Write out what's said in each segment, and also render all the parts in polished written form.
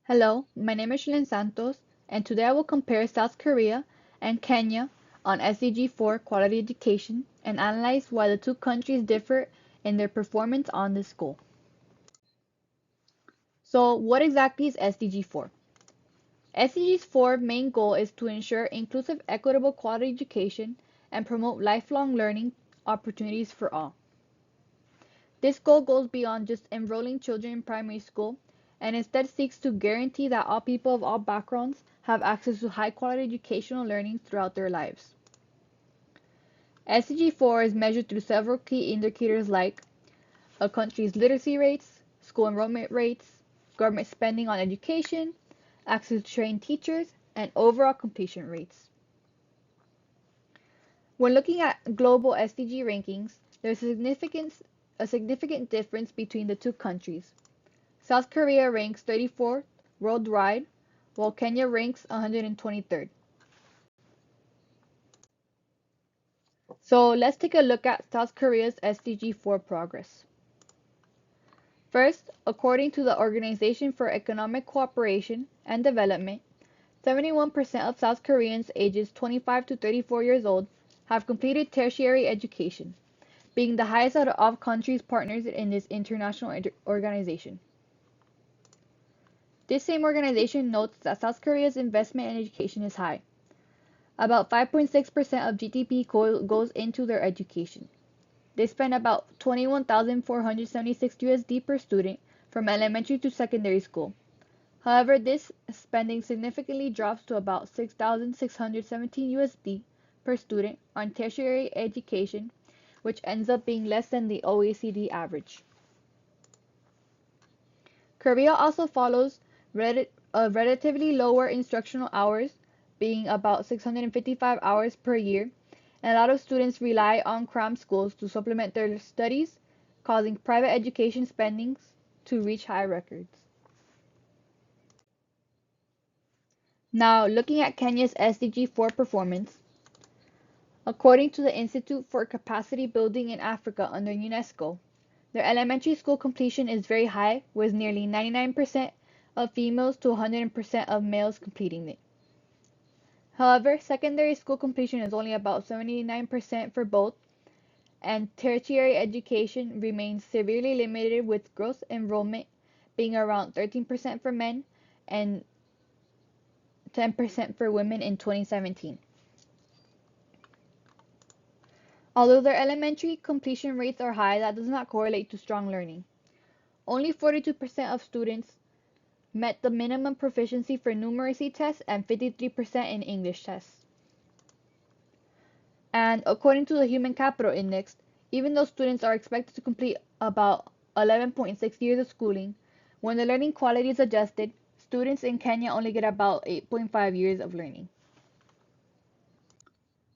Hello, my name is Shalyn Santos, and today I will compare South Korea and Kenya on SDG 4 quality education and analyze why the two countries differ in their performance on this goal. So, what exactly is SDG 4? SDG's 4 main goal is to ensure inclusive, equitable quality education and promote lifelong learning opportunities for all. This goal goes beyond just enrolling children in primary school and instead seeks to guarantee that all people of all backgrounds have access to high quality educational learning throughout their lives. SDG 4 is measured through several key indicators like a country's literacy rates, school enrollment rates, government spending on education, access to trained teachers, and overall completion rates. When looking at global SDG rankings, there's a significant difference between the two countries. South Korea ranks 34th worldwide, while Kenya ranks 123rd. So let's take a look at South Korea's SDG 4 progress. First, according to the Organization for Economic Cooperation and Development, 71% of South Koreans ages 25 to 34 years old have completed tertiary education, being the highest out of all countries partners in this international organization. This same organization notes that South Korea's investment in education is high. About 5.6% of GDP goes into their education. They spend about 21,476 USD per student from elementary to secondary school. However, this spending significantly drops to about 6,617 USD per student on tertiary education, which ends up being less than the OECD average. Korea also follows relatively lower instructional hours, being about 655 hours per year, and a lot of students rely on cram schools to supplement their studies, causing private education spendings to reach high records. Now, looking at Kenya's SDG 4 performance, according to the Institute for Capacity Building in Africa under UNESCO, their elementary school completion is very high, with nearly 99% of females to 100% of males completing it. However, secondary school completion is only about 79% for both, and tertiary education remains severely limited, with gross enrollment being around 13% for men and 10% for women in 2017. Although their elementary completion rates are high, that does not correlate to strong learning. Only 42% of students met the minimum proficiency for numeracy tests and 53% in English tests. And according to the Human Capital Index, even though students are expected to complete about 11.6 years of schooling, when the learning quality is adjusted, students in Kenya only get about 8.5 years of learning.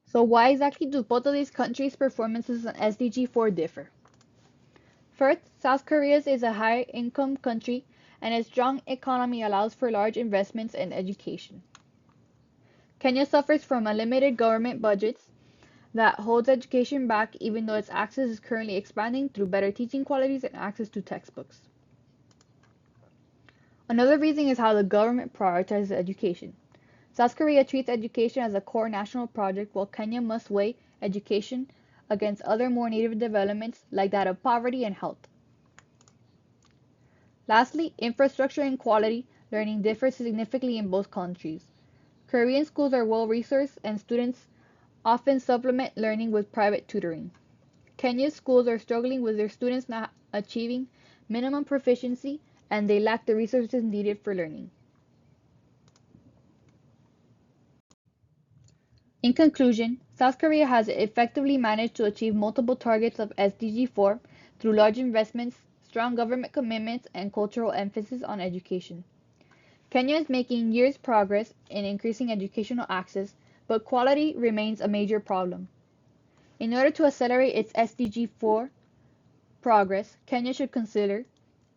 So why exactly do both of these countries' performances on SDG 4 differ? First, South Korea is a high-income country, and its strong economy allows for large investments in education. Kenya suffers from a limited government budgets that holds education back, even though its access is currently expanding through better teaching qualities and access to textbooks. Another reason is how the government prioritizes education. South Korea treats education as a core national project, while Kenya must weigh education against other more needed developments like that of poverty and health. Lastly, infrastructure and quality learning differ significantly in both countries. Korean schools are well resourced, and students often supplement learning with private tutoring. Kenya's schools are struggling with their students not achieving minimum proficiency, and they lack the resources needed for learning. In conclusion, South Korea has effectively managed to achieve multiple targets of SDG 4 through large investments, strong government commitments, and cultural emphasis on education. Kenya is making years progress in increasing educational access, but quality remains a major problem. In order to accelerate its SDG 4 progress, Kenya should consider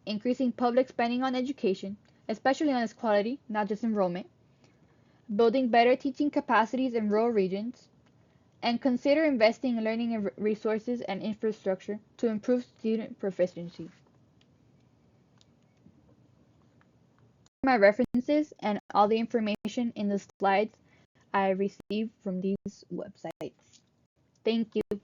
increasing public spending on education, especially on its quality, not just enrollment, building better teaching capacities in rural regions, and consider investing in learning resources and infrastructure to improve student proficiency. my references and all the information in the slides I received from these websites. Thank you.